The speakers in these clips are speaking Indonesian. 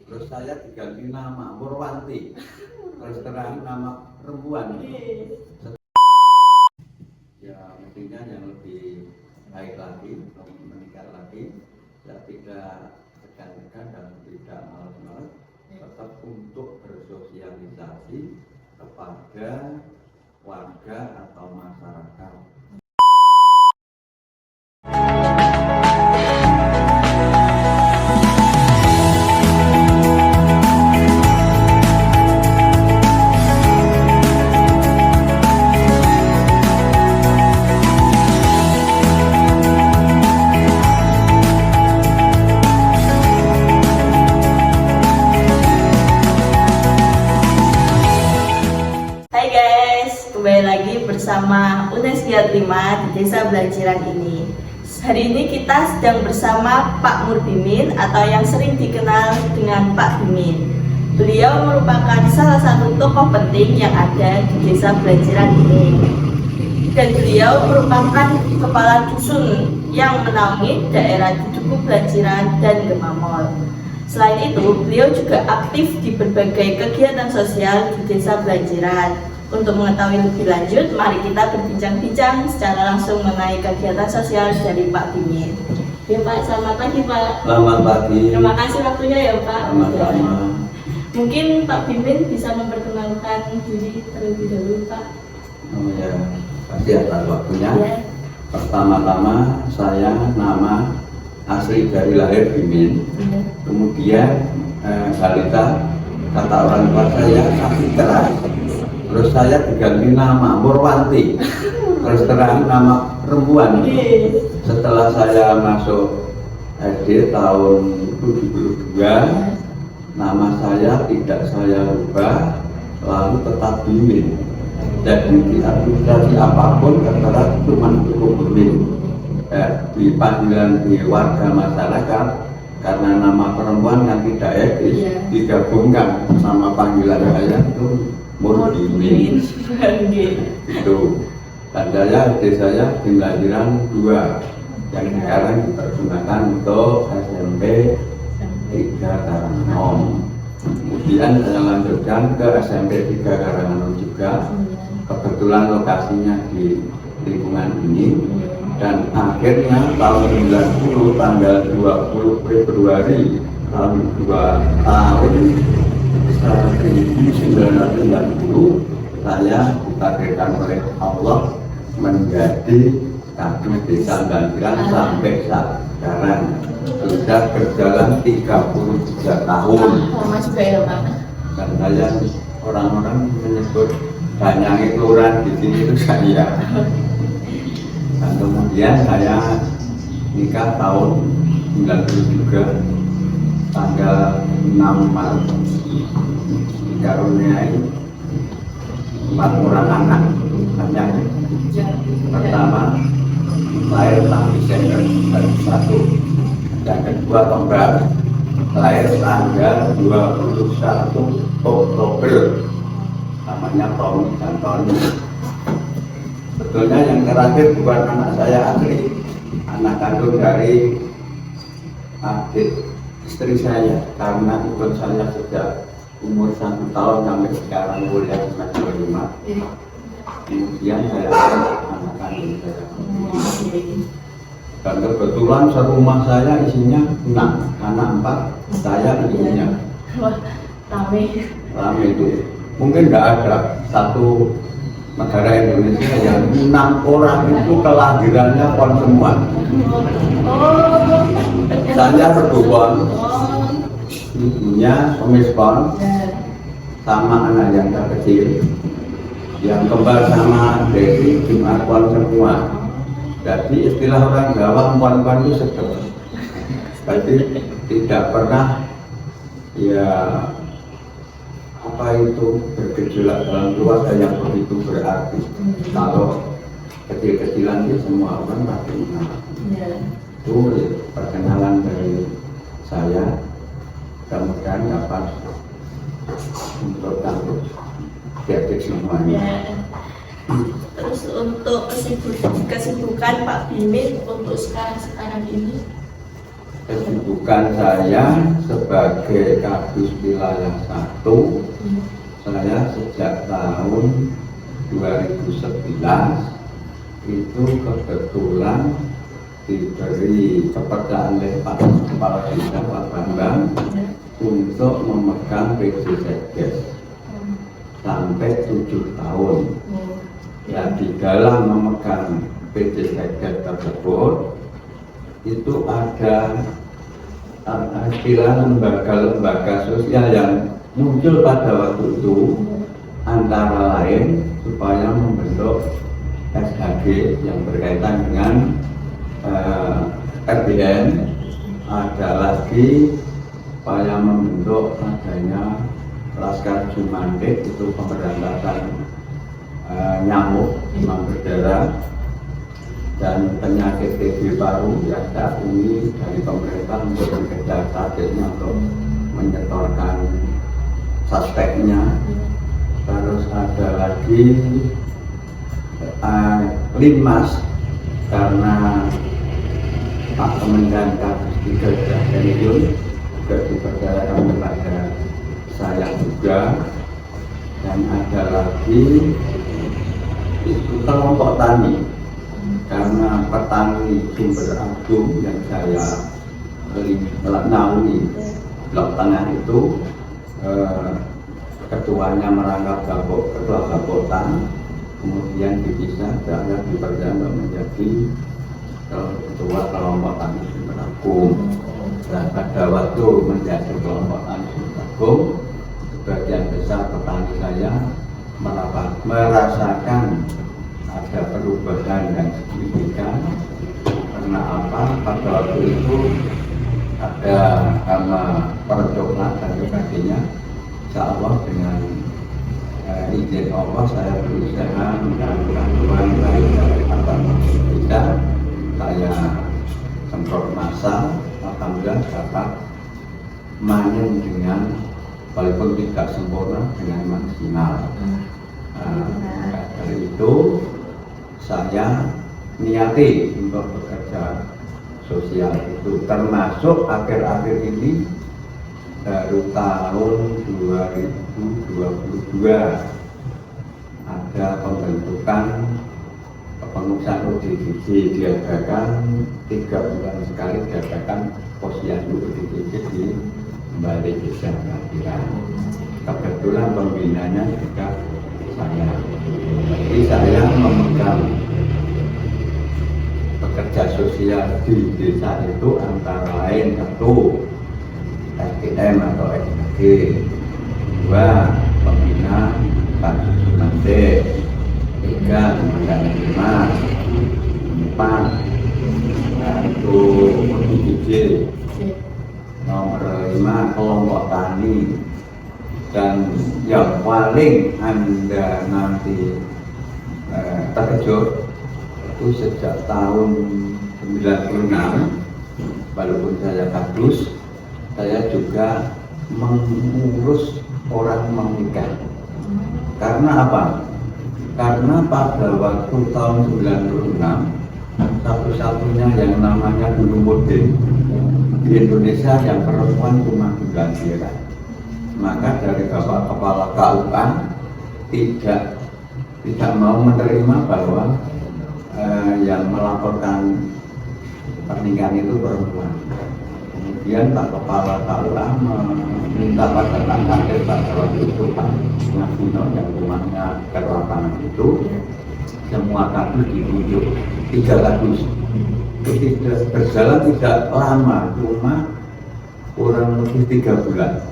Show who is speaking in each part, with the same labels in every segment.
Speaker 1: Terus saya diganti nama Murwanti. Terus terang nama perempuan. Ya mestinya yang lebih baik lagi, menikah lagi. Ya tidak tekan-tekan dan tidak malas-malas. Tetap untuk bersosialisasi kepada warga atau masyarakat.
Speaker 2: Kembali lagi bersama UNES Giat 5 di Desa Belajiran ini. Hari ini kita sedang bersama Pak Murbimin atau yang sering dikenal dengan Pak Bimin. Beliau merupakan salah satu tokoh penting yang ada di Desa Belajiran ini. Dan beliau merupakan kepala dusun yang menaungi daerah di Duku Belajiran dan Gemamol. Selain itu, beliau juga aktif di berbagai kegiatan sosial di Desa Belajiran. Untuk mengetahui lebih lanjut, mari kita berbincang-bincang secara langsung mengenai kegiatan sosial dari Pak Bimin. Ya Pak, selamat pagi Pak.
Speaker 1: Selamat pagi.
Speaker 2: Terima kasih waktunya ya Pak.
Speaker 1: Sama-sama.
Speaker 2: Mungkin Pak Bimin bisa memperkenalkan diri terlebih dahulu Pak.
Speaker 1: Oh ya, kasih atas waktunya.
Speaker 2: Ya.
Speaker 1: Pertama-tama saya nama asli dari lahir Bimin.
Speaker 2: Ya.
Speaker 1: Kemudian Salita, kata orang tua saya Sapitra. Terus saya diganti nama Murwanti. Terus terang nama perempuan. Setelah saya masuk SD tahun 72, nama saya tidak saya ubah, lalu tetap Bimin. Jadi di administrasi apapun tertera cuma cukup Bimin. Di panggilan di warga masyarakat, karena nama perempuan yang tidak etis, digabungkan sama panggilan saya itu Murbimin. Itu. Dan saya di Belajiran 2 yang sekarang dipergunakan untuk SMP 3 Karanganom. Kemudian saya lanjutkan ke SMP 3 Karanganom juga. Kebetulan lokasinya di lingkungan ini. Dan akhirnya tahun 90 tanggal 20 Februari tahun 1990 saya ditakdirkan oleh Allah menjadi Kadus Desa Belajiran sampai sekarang sudah berjalan 33 tahun.
Speaker 2: Lama juga ya Pak.
Speaker 1: Dan saya orang-orang menyebut banyak kelurahan di sini itu saya. Dan kemudian saya nikah tahun 93 tanggal 6 Maret dikaruniai 4 orang anak. Pertama lahir 6 Desember 1, yang kedua kembar lahir tanggal 21 Oktober, namanya Tommy dan Tony. Sebetulnya yang terakhir bukan anak saya asli, anak kandung dari adik istri saya, karena ikut saya sejak umur 1 tahun sampai sekarang kuliah semester 5. Kemudian saya anak kandung saya. Dan kebetulan serumah saya isinya 6, anak 4, saya ibunya.
Speaker 2: Wah, rame
Speaker 1: Itu. Mungkin tidak ada satu negara Indonesia yang 6 orang itu kelahirannya pon semua. Saya berdua, ibunya pemispon sama anak yang kecil, yang kembar sama Desi Jumat pon semua. Jadi istilah orang Jawa pon-pon itu sedap. Jadi tidak pernah ya apa itu bergejolak dalam keluarga yang begitu berarti. Kalau kecil-kecilan itu semua orang pasti mengenal. Itu perkenalan dari saya. Mudah-mudahan dapat untuk kampus adik semuanya.
Speaker 2: Terus untuk kesibukan Pak Bimin untuk sekarang ini?
Speaker 1: kesibukan saya sebagai Kadus Wilayah 1, saya sejak tahun 2011 itu kebetulan diberi kepercayaan oleh Pak Kepala Desa Pak Bambang untuk memegang PJ Sekdes sampai 7 tahun. Ya, di dalam memegang PJ Sekdes tersebut itu ada istilah lembaga-lembaga sosial yang muncul pada waktu itu, antara lain supaya membentuk SHG yang berkaitan dengan RBN, ada lagi supaya membentuk adanya Laskar Jumantik, itu pemberantasan nyamuk demam berdarah dan penyakit TB paru yang saat ini dari pemerintah untuk mengejar targetnya untuk menyetorkan suspeknya. Terus ada lagi Linmas, karena Pak Kementerian Kadus 3 sudah pensiun, juga dipercayakan kepada saya juga. Dan ada lagi itu kelompok tani, karena petani Sumber Agung yang saya naungi blok tengah itu, ketuanya merangkap ketua Gapotan, kemudian dipisah, saya dipercaya menjadi ketua kelompok tani Sumber Agung. Dan pada waktu menjadi kelompok tani Sumber Agung, sebagian besar petani saya merasakan ada perubahan yang signifikan. Karena apa? Pada waktu itu ada hama percoklat dan sebagainya. Insya Allah dengan izin Allah saya berusaha mengajukan uang dari Bapak kita. Saya semprot massal, alhamdulillah dapat manen dengan, walaupun tidak sempurna, dengan maksimal. Dari itu saya niati untuk bekerja sosial itu, termasuk akhir-akhir ini baru tahun 2022 ada pembentukan pengusahaan ODGJ, diadakan 3 bulan sekali, diadakan posyandu ODGJ di Balai Desa Kadiran. Kebetulan pembinanya juga saya. Jadi saya memegang pekerja sosial di desa itu antara lain 1 STM atau SHG, 2 pembina Kadus Jumantik, 3 teman Linmas, 4 itu ODGJ, nomor 5 kelompok tani. Dan yang paling Anda nanti terkejut itu sejak tahun 96, walaupun saya Kadus, saya juga mengurus orang menikah. Karena apa? Karena pada waktu tahun 96 satu-satunya yang namanya Gunung Mudin di Indonesia yang perempuan cuma 9 kira. Maka dari Bapak Kepala KUA tidak mau menerima bahwa yang melaporkan pernikahan itu perempuan. Kemudian Pak Kepala KUA meminta pada tanggal pada waktu itu Pak Ngasino yang rumahnya ke lapangan itu, semua kadus ditunjuk 3 kadus. Itu berjalan tidak lama, cuma kurang lebih 3 bulan.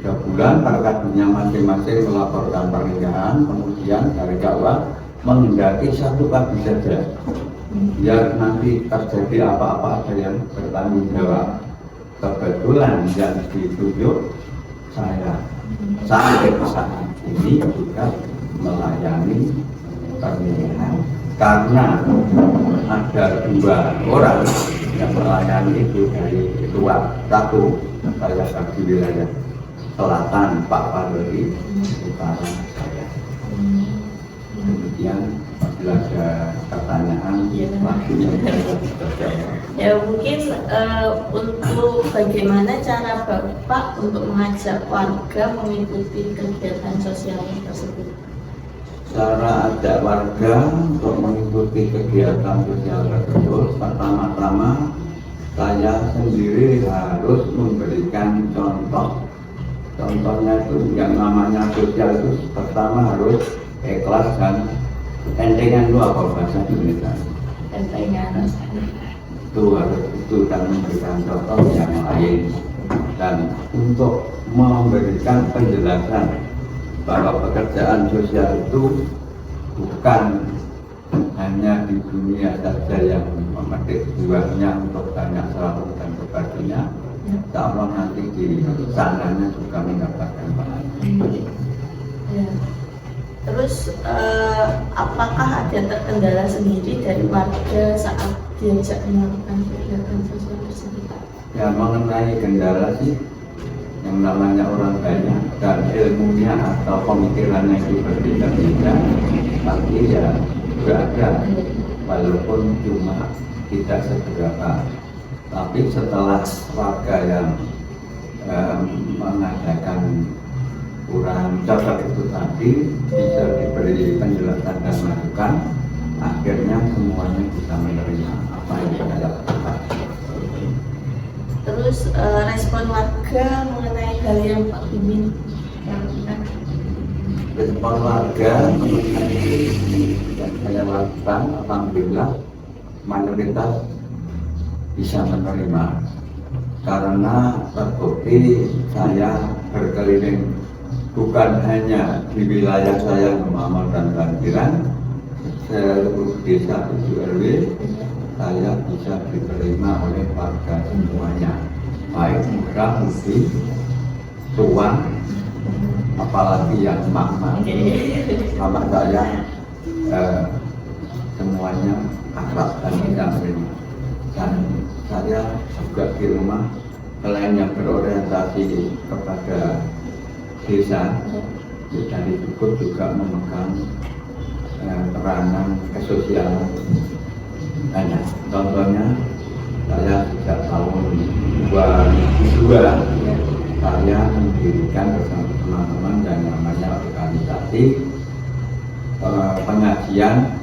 Speaker 1: 3 bulan para kadusnya masing-masing melaporkan pernikahan, kemudian dari KUA menghendaki 1 kadus saja, biar nanti terjadi apa-apa ada yang bertanggung jawab. Kebetulan yang ditunjuk saya sampai saat ini juga melayani pernikahan, karena ada 2 orang yang melayani itu dari luar. 1 saya bagi wilayah selatan Pak Parodi, utara saya. Kemudian apabila ada pertanyaan
Speaker 2: Iya.
Speaker 1: waktunya terjawab.
Speaker 2: Ya mungkin untuk bagaimana cara Bapak untuk mengajak warga mengikuti kegiatan sosial tersebut?
Speaker 1: Cara ajak warga untuk mengikuti kegiatan sosial tersebut, pertama-tama saya sendiri harus memberikan contoh. Contohnya itu yang namanya sosial itu pertama harus ikhlas dan entengan itu apa bahasa Indonesia?
Speaker 2: Tentangan.
Speaker 1: Itu harus itu dan memberikan contoh yang lain, dan untuk memberikan penjelasan bahwa pekerjaan sosial itu bukan hanya di dunia saja yang memetik buahnya untuk banyak selalu dan sebagainya. Allah nanti di sananya juga mendapatkan pahala.
Speaker 2: Ya. Terus apakah ada terkendala sendiri dari warga saat diajak melakukan kegiatan sosial tersebut?
Speaker 1: Ya, mengenai kendala sih, yang namanya orang banyak dan ilmunya atau pemikirannya itu berbeda-beda, tapi ya juga ada, walaupun cuma tidak seberapa. Tapi setelah warga yang mengadakan kurang cocok itu tadi bisa diberi penjelasan dan masukan, akhirnya semuanya bisa menerima apa yang saya lakukan.
Speaker 2: Terus respon warga mengenai hal yang Pak Bimin lakukan?
Speaker 1: Respon warga mengenai yang saya lakukan, alhamdulillah mayoritas bisa menerima, karena terbukti saya berkeliling bukan hanya di wilayah saya Mamal dan Bantiran, seluruh desa 7 RW saya bisa diterima oleh warga semuanya, baik muda mudi tua, apalagi yang emak-emak sama saya, semuanya akrab dan bisa menerima. Dan saya juga di rumah selain yang berorientasi kepada desa, dari cukup juga memegang peranan kesosialan banyak. Contohnya saya sejak tahun 2002 saya mendirikan bersama teman-teman yang namanya organisasi pengajian.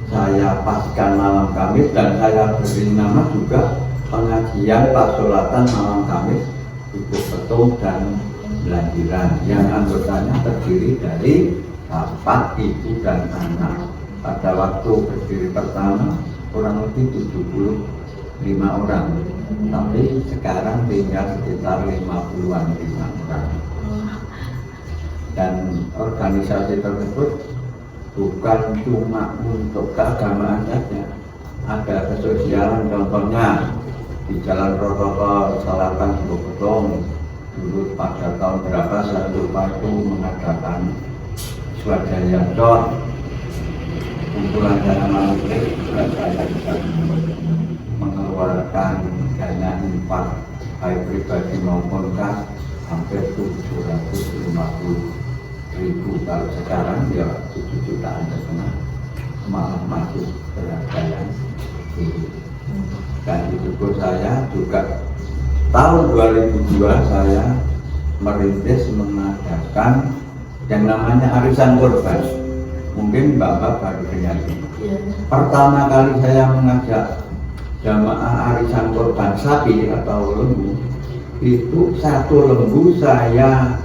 Speaker 1: Saya paskan malam Kamis dan saya beri nama juga pengajian pasolatan malam Kamis Ibu Petung dan Belajiran, yang anggotanya terdiri dari 4 ibu dan anak. Pada waktu berdiri pertama kurang lebih 75 orang, tapi sekarang tinggal sekitar 50-an orang. Dan organisasi tersebut bukan cuma untuk keagamaan saja, ada kesosialan. Contohnya di Jalan Protokol Selatan Ibu Petung dulu pada tahun berapa saya lupa itu mengadakan swadaya dot kumpulan dana manusia, dan saya bisa mengeluarkan dana infak baik pribadi maupun kas hampir 750.000. Kalau sekarang ya 7 jutaan setengah, malah masih berada yang tinggi. Dan itu pun saya juga tahun 2002 saya merintis mengadakan yang namanya arisan kurban. Mungkin Bapak baru dengar ini. Pertama kali saya mengajak jamaah arisan kurban sapi atau lembu, itu satu lembu saya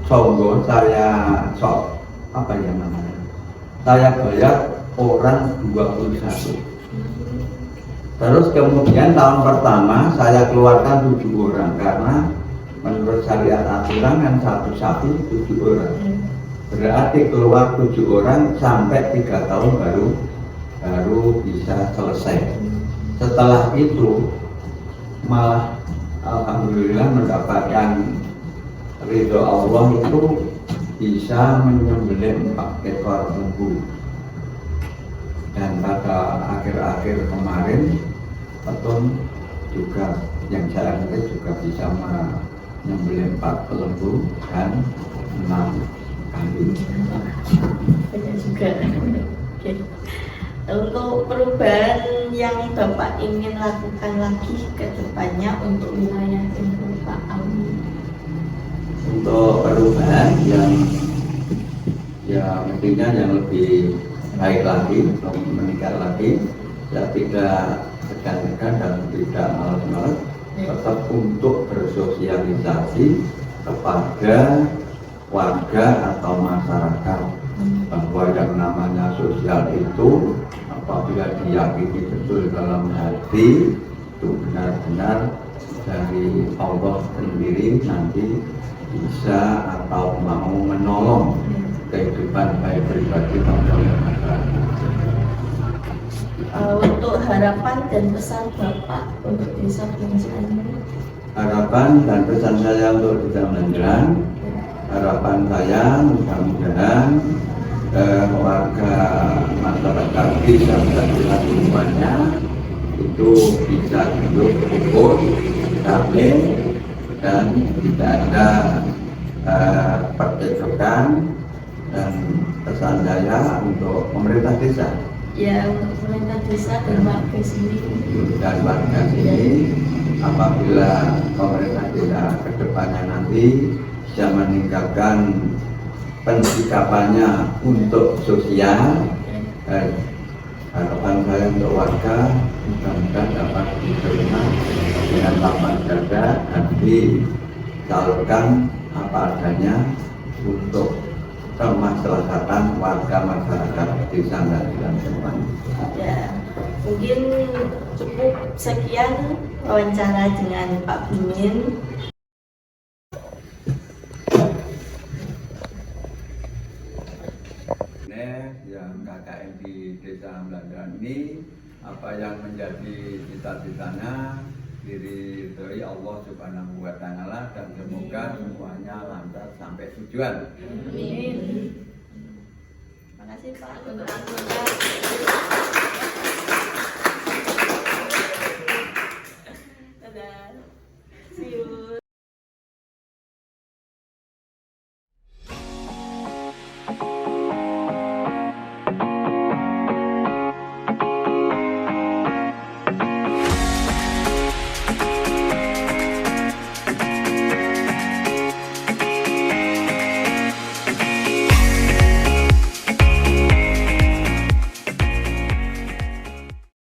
Speaker 1: songgo, saya apa yang namanya, saya bayar orang 21. Terus kemudian tahun pertama saya keluarkan 7 orang, karena menurut syariat aturan kan satu sapi 7 orang, berarti keluar 7 orang sampai 3 tahun baru bisa selesai. Setelah itu malah alhamdulillah mendapatkan ridho Allah, itu bisa menyembelih 4 ekor lembu. Dan pada akhir-akhir kemarin Petung juga yang saya lihat juga bisa menyembelih 4 lembu dan 6 kambing.
Speaker 2: Banyak juga. Untuk perubahan yang Bapak ingin lakukan lagi ke depannya untuk wilayah ini, Pak Awi?
Speaker 1: Untuk perubahan yang ya mestinya yang lebih baik lagi, meningkat lagi, ya tidak segan-segan dan tidak malas-malas, tetap untuk bersosialisasi kepada warga atau masyarakat bahwa yang namanya sosial itu apabila diyakini betul dalam hati itu benar-benar dari Allah sendiri, nanti bisa atau mau menolong kehidupan baik pribadi maupun masyarakat.
Speaker 2: Untuk harapan dan pesan Bapak untuk desa Blanjeran ini?
Speaker 1: Harapan dan pesan saya untuk desa Blanjeran, harapan saya mudah-mudahan warga masyarakat desa Blanjeran semuanya itu bisa hidup rukun, damai, dan tidak ada percekcokan. Dan pesan saya untuk pemerintah desa,
Speaker 2: Ya, untuk pemerintah desa dan warga sini.
Speaker 1: dan warga sini, apabila pemerintah desa kedepannya nanti bisa meningkatkan pensikapannya untuk sosial, harapan saya untuk warga mudah-mudahan dapat diterima dengan lapang dada dan disalurkan apa adanya untuk kemaslahatan warga masyarakat desa dan semuanya.
Speaker 2: Ya, mungkin cukup sekian wawancara dengan Pak Bimin.
Speaker 1: Yang KKN di desa Blanjeran ini, apa yang menjadi cita-citanya diridhoi Allah Subhanahu wa Ta'ala, dan semoga semuanya lancar sampai tujuan.
Speaker 2: Amin. Terima kasih Pak untuk waktunya.